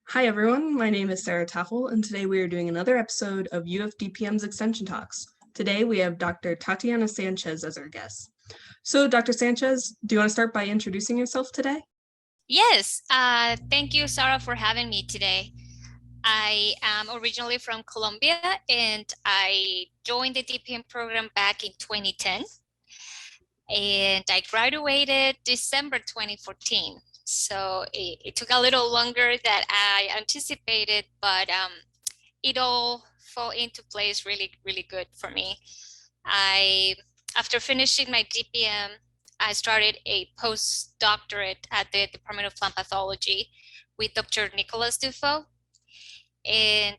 Hi everyone, my name is Sarah Taffel, and today we are doing another episode of UF DPM's Extension Talks. Today we have Dr. Tatiana Sanchez as our guest. So Dr. Sanchez, do you want to start by introducing yourself today? Yes, thank you, Sarah, for having me today. I am originally from Colombia and I joined the DPM program back in 2010 and I graduated December 2014. So it took a little longer than I anticipated, but it all fell into place really, really good for me. After finishing my DPM, I started a postdoctorate at the Department of Plant Pathology with Dr. Nicholas Dufo, and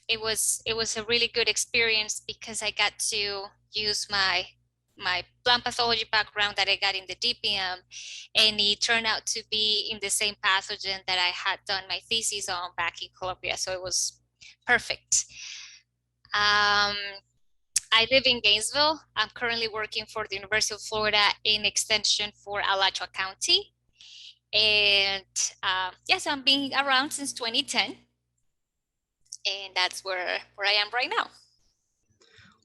it was a really good experience because I got to use my plant pathology background that I got in the DPM, and it turned out to be in the same pathogen that I had done my thesis on back in Colombia. So it was perfect. Um, I live in Gainesville. I'm currently working for the University of Florida in extension for Alachua County. And yes, I'm being around since 2010. And that's where I am right now.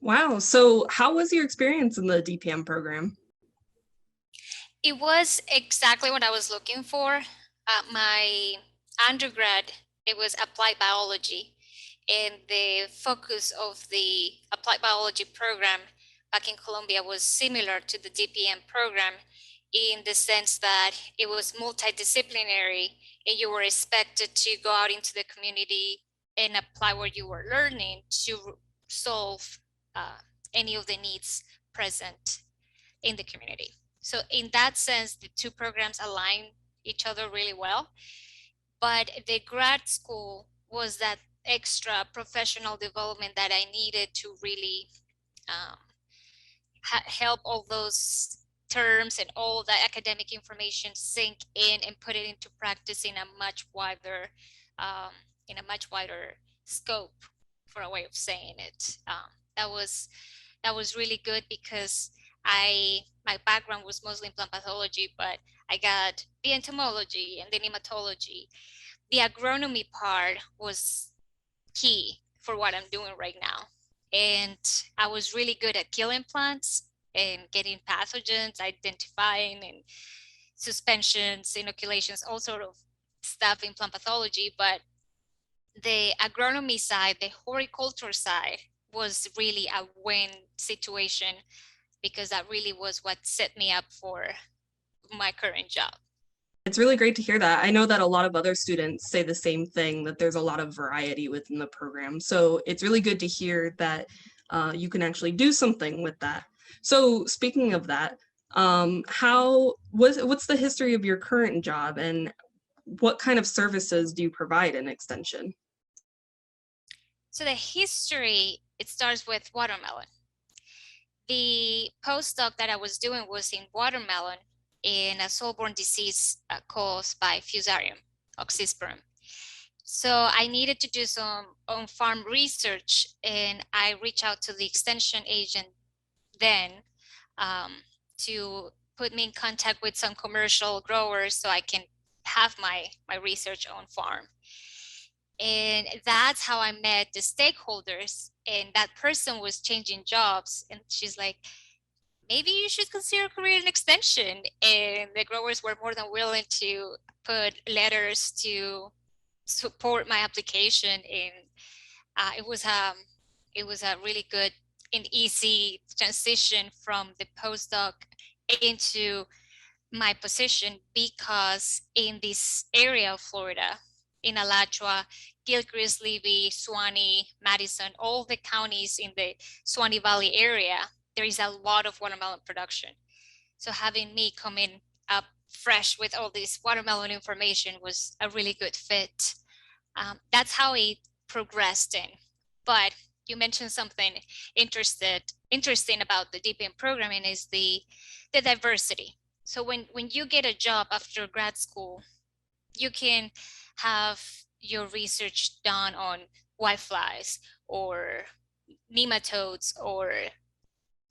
Wow, so how was your experience in the DPM program? It was exactly what I was looking for. My undergrad, it was applied biology. And the focus of the applied biology program back in Colombia was similar to the DPM program in the sense that it was multidisciplinary and you were expected to go out into the community and apply what you were learning to solve any of the needs present in the community. So in that sense, the two programs align each other really well. But the grad school was that extra professional development that I needed to really um, help all those terms and all the academic information sink in and put it into practice in a much wider um, scope, for a way of saying it. That was really good because my background was mostly in plant pathology, but I got the entomology and the nematology. The agronomy part was key for what I'm doing right now. And I was really good at killing plants and getting pathogens, identifying and suspensions, inoculations, all sort of stuff in plant pathology. But the agronomy side, the horticulture side, was really a win situation because that really was what set me up for my current job. It's really great to hear that. I know that a lot of other students say the same thing, that there's a lot of variety within the program. So it's really good to hear that you can actually do something with that. So speaking of that, what's the history of your current job and what kind of services do you provide in extension? So the history, it starts with watermelon. The postdoc that I was doing was in watermelon in a soil-borne disease caused by Fusarium oxysporum. So I needed to do some on-farm research, and I reached out to the extension agent then to put me in contact with some commercial growers so I can have my research on farm. And that's how I met the stakeholders. And that person was changing jobs, and she's like, maybe you should consider a career in extension. And the growers were more than willing to put letters to support my application. And it was a really good and easy transition from the postdoc into my position, because in this area of Florida, in Alachua, Gilchrist, Levy, Suwannee, Madison, all the counties in the Suwannee Valley area, there is a lot of watermelon production. So having me come in up fresh with all this watermelon information was a really good fit. That's how it progressed in. But you mentioned something interesting about the DPM programming is the diversity. So when you get a job after grad school, you can have your research done on whiteflies or nematodes or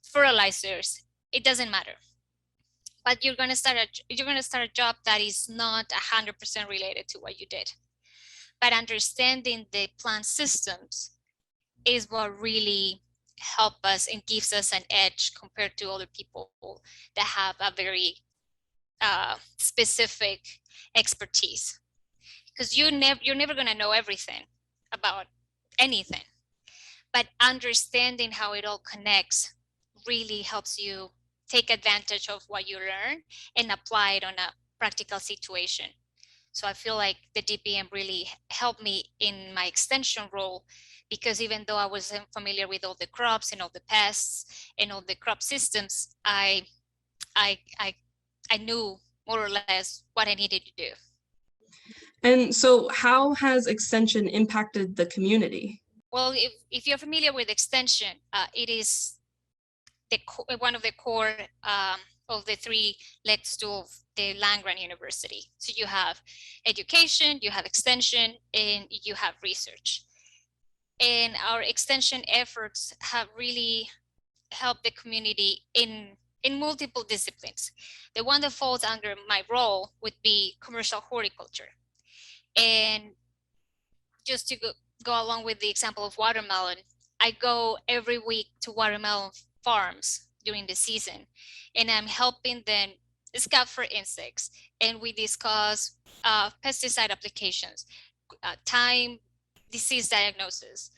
fertilizers. It doesn't matter. but you're going to start a job that is not 100% related to what you did. But understanding the plant systems is what really help us and gives us an edge compared to other people that have a very specific expertise, because you're never going to know everything about anything, but understanding how it all connects really helps you take advantage of what you learn and apply it on a practical situation. So I feel like the DPM really helped me in my extension role, because even though I wasn't familiar with all the crops and all the pests and all the crop systems, I I I knew more or less what I needed to do. And so how has extension impacted the community? Well, if you're familiar with extension, it is one of the core of the three legs to the land-grant university. So you have education, you have extension, and you have research. And our extension efforts have really helped the community in multiple disciplines. The one that falls under my role would be commercial horticulture. And just to go along with the example of watermelon, I go every week to watermelon farms during the season, and I'm helping them scout for insects. And we discuss pesticide applications, time, disease diagnosis.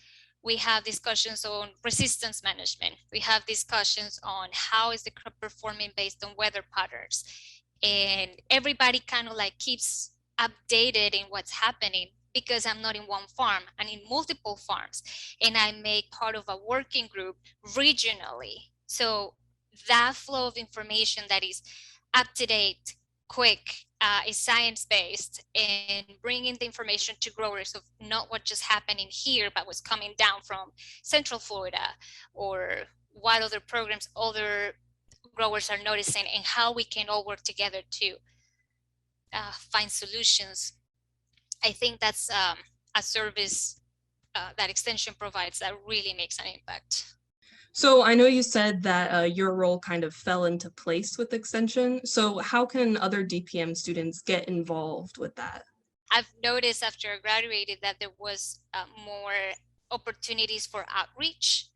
We have discussions on resistance management. We have discussions on how is the crop performing based on weather patterns. And everybody kind of like keeps updated in what's happening, because I'm not in one farm, I'm in multiple farms, and I make part of a working group regionally. So that flow of information that is up to date, quick, is science-based, and bringing the information to growers of not what just happening here, but what's coming down from Central Florida, or what other programs other growers are noticing, and how we can all work together to find solutions. I think that's a service that extension provides that really makes an impact. So I know you said that your role kind of fell into place with extension. So how can other DPM students get involved with that? I've noticed after I graduated that there was more opportunities for outreach.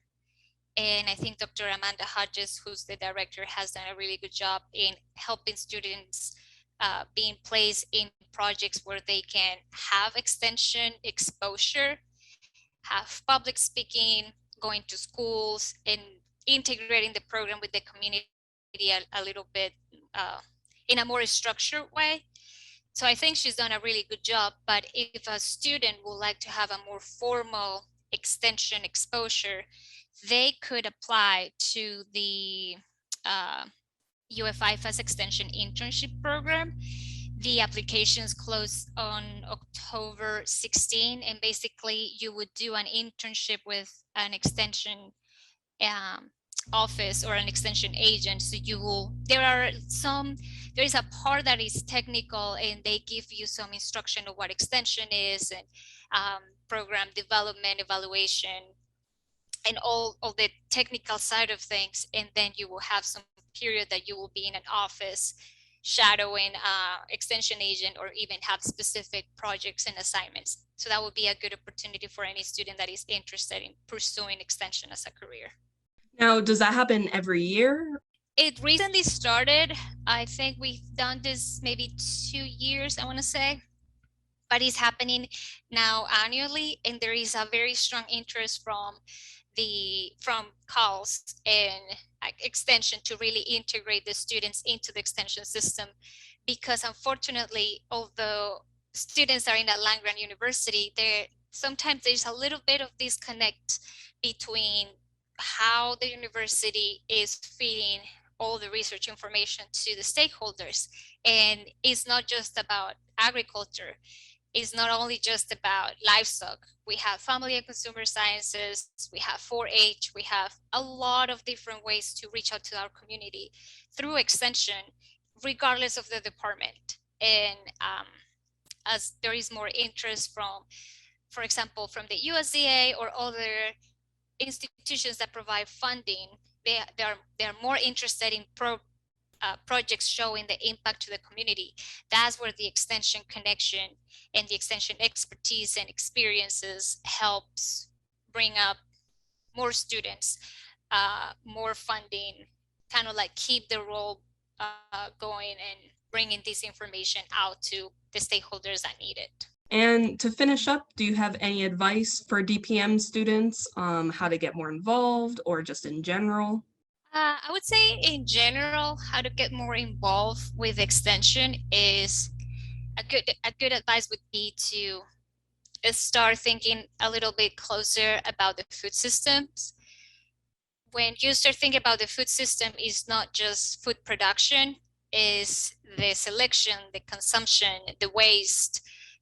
And I think Dr. Amanda Hodges, who's the director, has done a really good job in helping students being placed in projects where they can have extension exposure, have public speaking, going to schools, and integrating the program with the community a little bit in a more structured way. So I think she's done a really good job. But if a student would like to have a more formal extension exposure, they could apply to the UFIFAS Extension Internship Program. The applications close on October 16, and basically you would do an internship with an extension office or an extension agent. So there is a part that is technical, and they give you some instruction of what extension is, and program development, evaluation, and all the technical side of things. And then you will have some period that you will be in an office shadowing extension agent, or even have specific projects and assignments. So that would be a good opportunity for any student that is interested in pursuing extension as a career. Now, does that happen every year? It recently started. I think we've done this maybe 2 years, I want to say, but it's happening now annually, and there is a very strong interest from calls and extension to really integrate the students into the extension system, because unfortunately, although students are in a land-grant university, sometimes there's a little bit of disconnect between how the university is feeding all the research information to the stakeholders. And it's not just about agriculture. It's not only just about livestock. We have family and consumer sciences, we have 4-H, we have a lot of different ways to reach out to our community through extension, regardless of the department. And as there is more interest from, for example, from the USDA or other institutions that provide funding, they are more interested in projects showing the impact to the community. That's where the extension connection and the extension expertise and experiences helps bring up more students, more funding, kind of like keep the role going and bringing this information out to the stakeholders that need it. And to finish up, do you have any advice for DPM students, how to get more involved or just in general? I would say in general, how to get more involved with extension is a good advice would be to start thinking a little bit closer about the food systems. When you start thinking about the food system, is not just food production, is the selection, the consumption, the waste,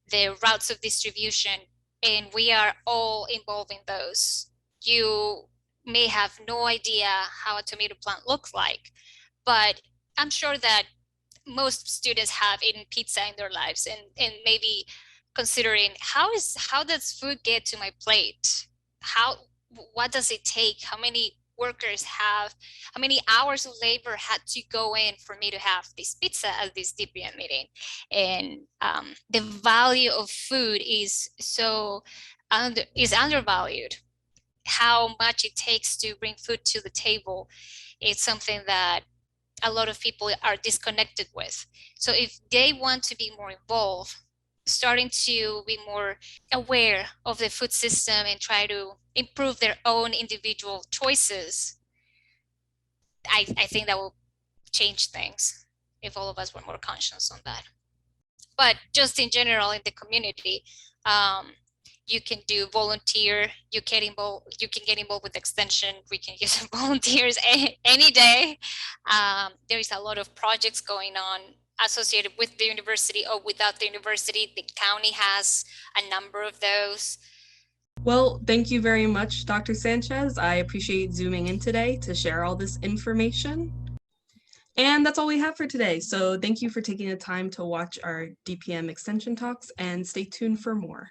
the routes of distribution, and we are all involved in those. You may have no idea how a tomato plant looks like, but I'm sure that most students have eaten pizza in their lives, and maybe considering how does food get to my plate? What does it take? How many workers have, how many hours of labor had to go in for me to have this pizza at this DPM meeting? And the value of food is undervalued. How much it takes to bring food to the table is something that a lot of people are disconnected with. So if they want to be more involved, starting to be more aware of the food system and try to improve their own individual choices, I think that will change things if all of us were more conscious on that. But just in general in the community, you can do volunteer, you can get involved with extension. We can use volunteers any day. There is a lot of projects going on associated with the university or without the university. The county has a number of those. Well, thank you very much, Dr. Sanchez. I appreciate zooming in today to share all this information. And that's all we have for today. So thank you for taking the time to watch our DPM extension talks and stay tuned for more.